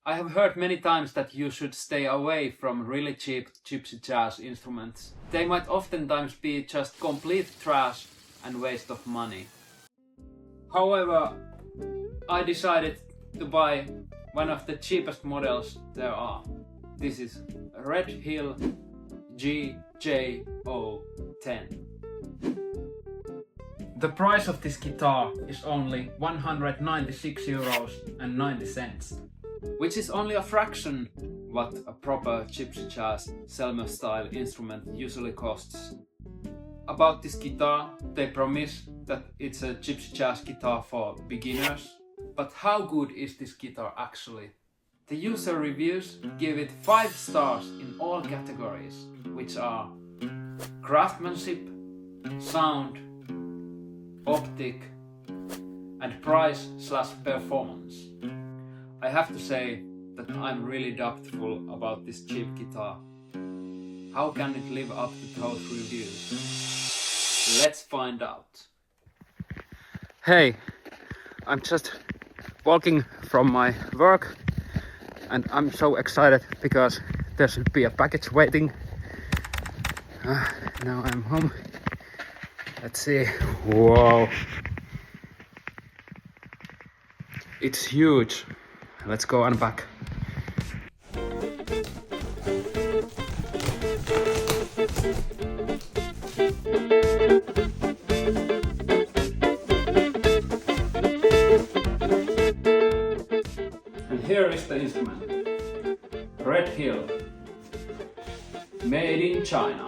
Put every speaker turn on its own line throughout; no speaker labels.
I have heard many times that you should stay away from really cheap gypsy jazz instruments. They might oftentimes be just complete trash and waste of money. However, I decided to buy one of the cheapest models there are. This is Hill GJO-10. The price of this guitar is only €196.90, which is only a fraction what a proper gypsy jazz Selmer style instrument usually costs. About this guitar, they promise that it's a gypsy jazz guitar for beginners. But how good is this guitar actually? The user reviews give it 5 stars in all categories, which are Craftsmanship, Sound, Optic and price/performance. I have to say that I'm really doubtful about this cheap guitar. How can it live up to those reviews? Let's find out. Hey, I'm just walking from my work and I'm so excited because there should be a package waiting. Now I'm home. Let's see. Whoa. It's huge. Let's go unpack. And here is the instrument. Hill. Made in China.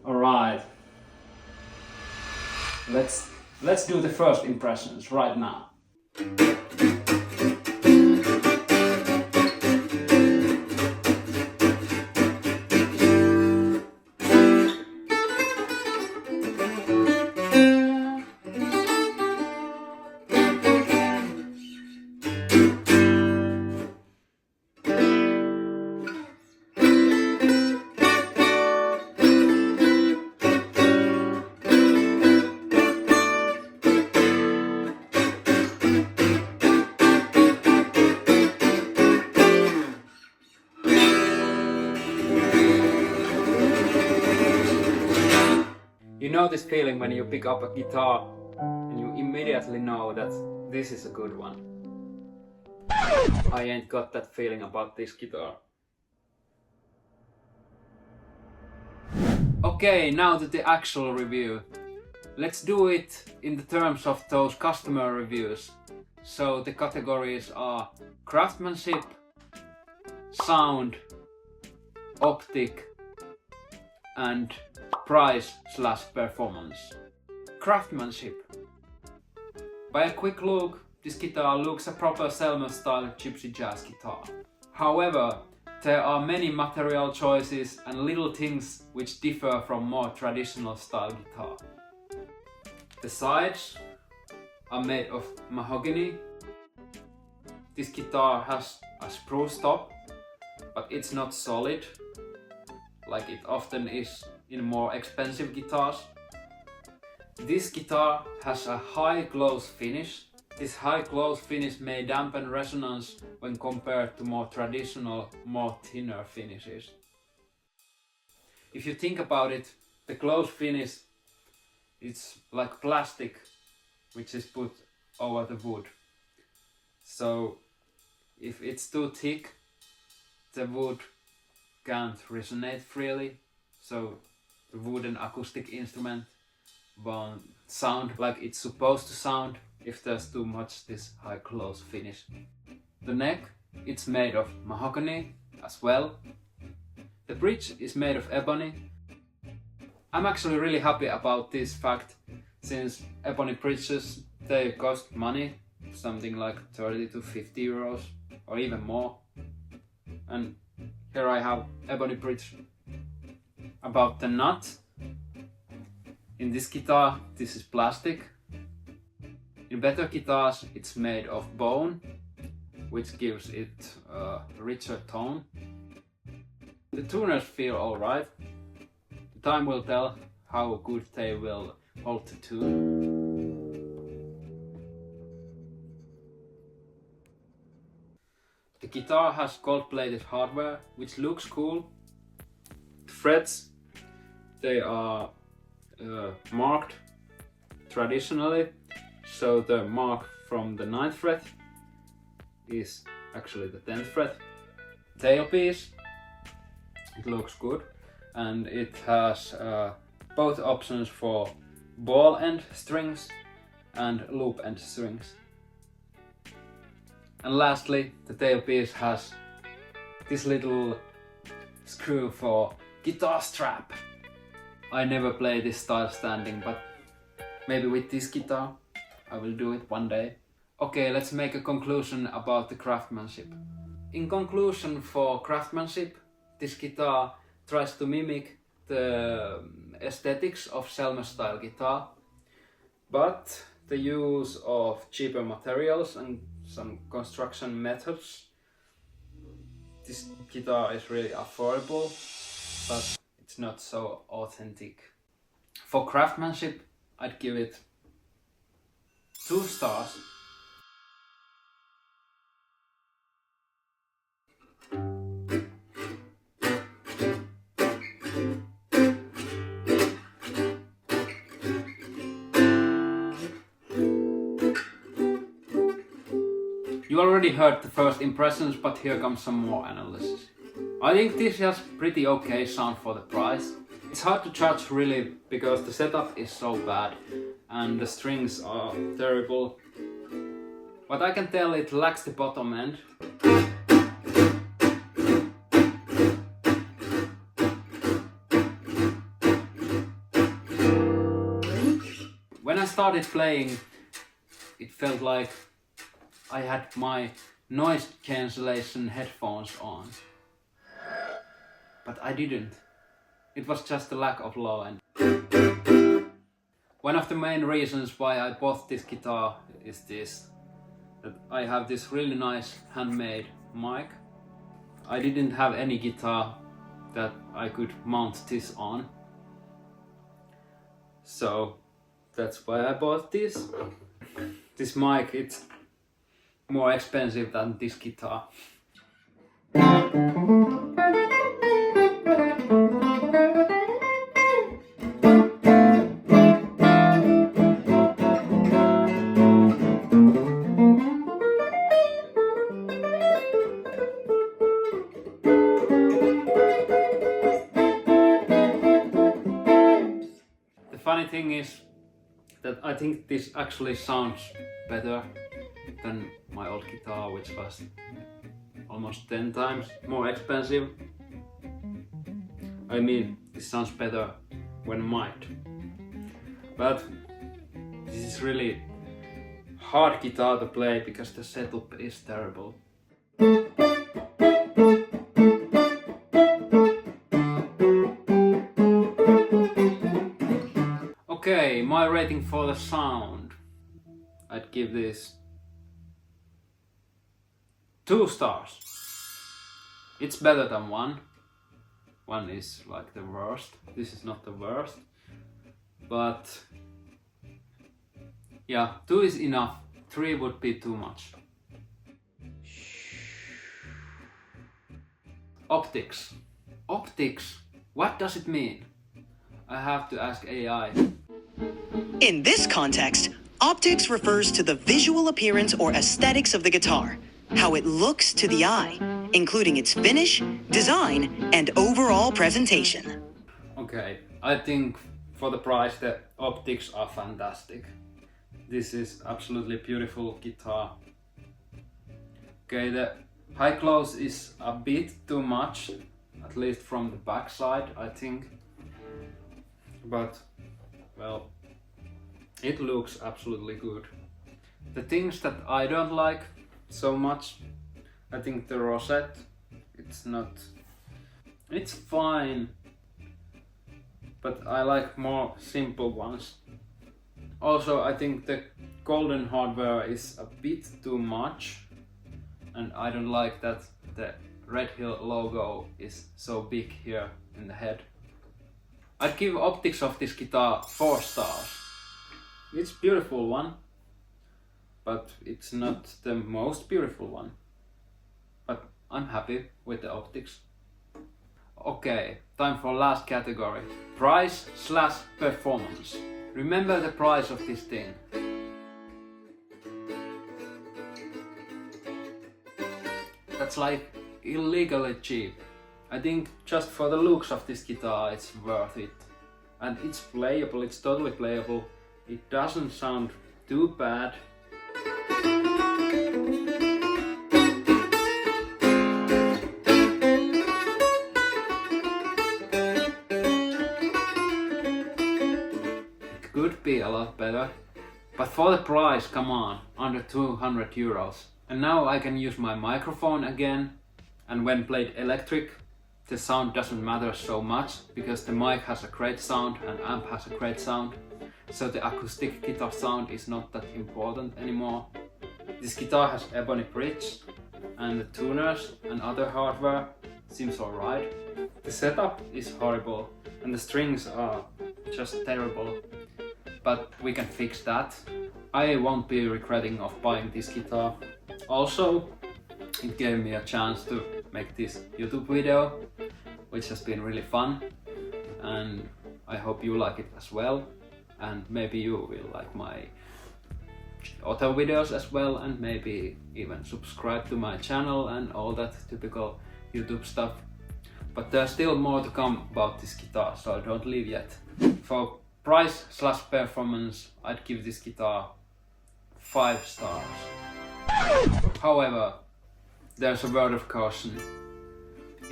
Alright. Let's do the first impressions right now. You know this feeling when you pick up a guitar and you immediately know that this is a good one. I ain't got that feeling about this guitar. Okay, now to the actual review. Let's do it in the terms of those customer reviews. So the categories are Craftsmanship, Sound, Optic and price/performance. Craftsmanship. By a quick look, this guitar looks a proper Selmer style gypsy jazz guitar. However, there are many material choices and little things which differ from more traditional style guitar. The sides are made of mahogany. This guitar has a spruce top, but it's not solid, like it often is in more expensive guitars. This guitar has a high close finish. This high close finish may dampen resonance when compared to more traditional, more thinner finishes. If you think about it, the close finish is like plastic which is put over the wood. So if it's too thick, the wood can't resonate freely, so the wooden acoustic instrument won't sound like it's supposed to sound if there's too much this high close finish. The neck, it's made of mahogany as well. The bridge is made of ebony. I'm actually really happy about this fact, since ebony bridges, they cost money, something like 30 to 50 euros or even more. And here I have ebony bridge. About the nut, in this guitar this is plastic. In better guitars it's made of bone, which gives it a richer tone. The tuners feel alright. The time will tell how good they will hold the tune. The guitar has gold-plated hardware, which looks cool. The frets, they are marked traditionally, so the mark from the 9th fret is actually the 10th fret. Tailpiece, it looks good, and it has both options for ball end strings and loop end strings. And lastly, the tailpiece has this little screw for guitar strap. I never play this style standing, but maybe with this guitar I will do it one day. Okay, let's make a conclusion about the craftsmanship. In conclusion, for craftsmanship, this guitar tries to mimic the aesthetics of Selmer style guitar, but the use of cheaper materials and some construction methods. This guitar is really affordable, but it's not so authentic. For craftsmanship, I'd give it 2 stars. You already heard the first impressions, but here comes some more analysis. I think this has pretty okay sound for the price. It's hard to judge really because the setup is so bad and the strings are terrible. But I can tell it lacks the bottom end. When I started playing, it felt like I had my noise cancellation headphones on. But I didn't. It was just a lack of low end. One of the main reasons why I bought this guitar is this. That I have this really nice handmade mic. I didn't have any guitar that I could mount this on. So that's why I bought this. This mic, it's more expensive than this guitar. The funny thing is that I think this actually sounds better than my old guitar, which was almost 10 times more expensive. I mean, this sounds better when mic'd. But this is really hard guitar to play because the setup is terrible. Okay, my rating for the sound. I'd give this 2 stars. It's better than 1. 1 is like the worst. This is not the worst. But yeah, 2 is enough. 3 would be too much. Optics. Optics? What does it mean? I have to ask AI.
In this context, optics refers to the visual appearance or aesthetics of the guitar, how it looks to the eye, including its finish, design, and overall presentation.
Okay, I think for the price the optics are fantastic. This is absolutely beautiful guitar. Okay, the high close is a bit too much, at least from the back side, I think. But, well, it looks absolutely good. The things that I don't like so much, I think the rosette, it's fine, but I like more simple ones. Also, I think the golden hardware is a bit too much, and I don't like that the Red Hill logo is so big here in the head. I'd give optics of this guitar 4 stars. It's a beautiful one, but it's not the most beautiful one. But I'm happy with the Optics. Okay, time for last category. Price/performance. Remember the price of this thing. That's like illegally cheap. I think just for the looks of this guitar it's worth it. And it's playable, it's totally playable. It doesn't sound too bad. It could be a lot better. But for the price, come on, under 200 euros. And now I can use my microphone again. And when played electric, the sound doesn't matter so much because the mic has a great sound and amp has a great sound. So the acoustic guitar sound is not that important anymore. This guitar has ebony bridge and the tuners and other hardware seems alright. The setup is horrible and the strings are just terrible. But we can fix that. I won't be regretting of buying this guitar. Also, it gave me a chance to make this YouTube video, which has been really fun, and I hope you like it as well, and maybe you will like my other videos as well, and maybe even subscribe to my channel and all that typical YouTube stuff. But there's still more to come about this guitar, so don't leave yet. For price/performance, I'd give this guitar 5 stars. However, there's a word of caution.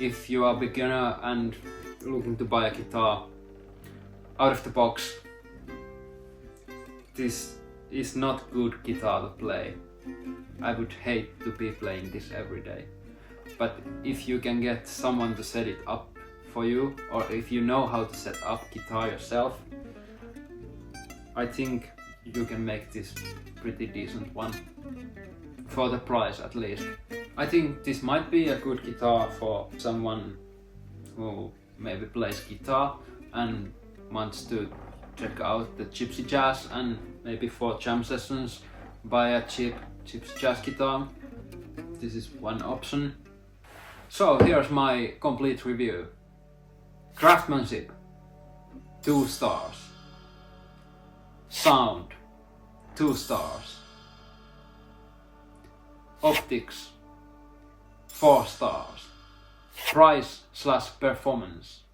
If you are a beginner and looking to buy a guitar out of the box, this is not good guitar to play. I would hate to be playing this every day. But if you can get someone to set it up for you, or if you know how to set up guitar yourself, I think you can make this pretty decent one. For the price at least. I think this might be a good guitar for someone who maybe plays guitar and wants to check out the Gypsy Jazz, and maybe for jam sessions buy a cheap Gypsy Jazz guitar. This is one option. So here's my complete review. Craftmanship, 2 stars. Sound, 2 stars. Optics, 4 stars. Price/performance,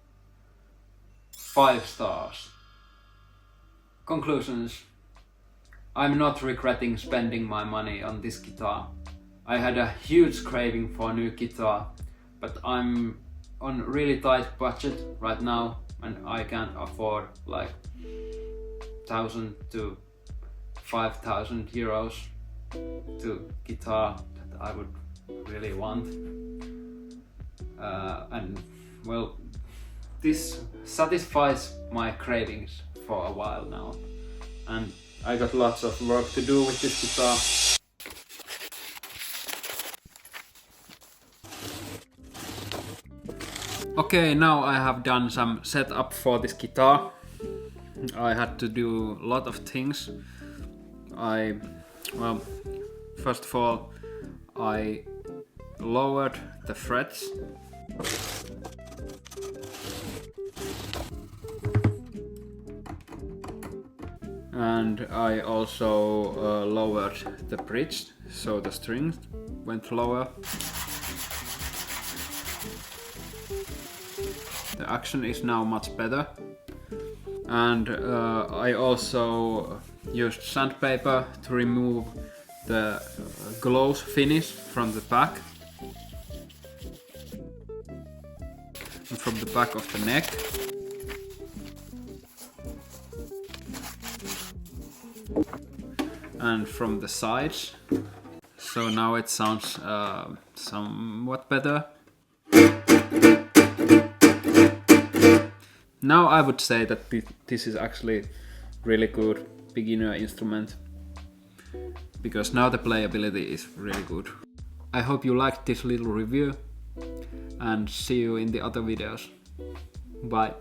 5 stars. Conclusions. I'm not regretting spending my money on this guitar. I had a huge craving for a new guitar, but I'm on really tight budget right now and I can't afford like 1,000 to 5,000 euros to guitar that I would really want. And well, this satisfies my cravings for a while now, and I got lots of work to do with this guitar. Okay, now I have done some setup for this guitar. I had to do a lot of things. Well, first of all, I lowered the frets. And I also lowered the bridge, so the strings went lower. The action is now much better. And I also used sandpaper to remove the gloss finish from the back and from the back of the neck. And from the sides. So now it sounds somewhat better. Now I would say that this is actually really good beginner instrument, because now the playability is really good. I hope you liked this little review and see you in the other videos. Bye.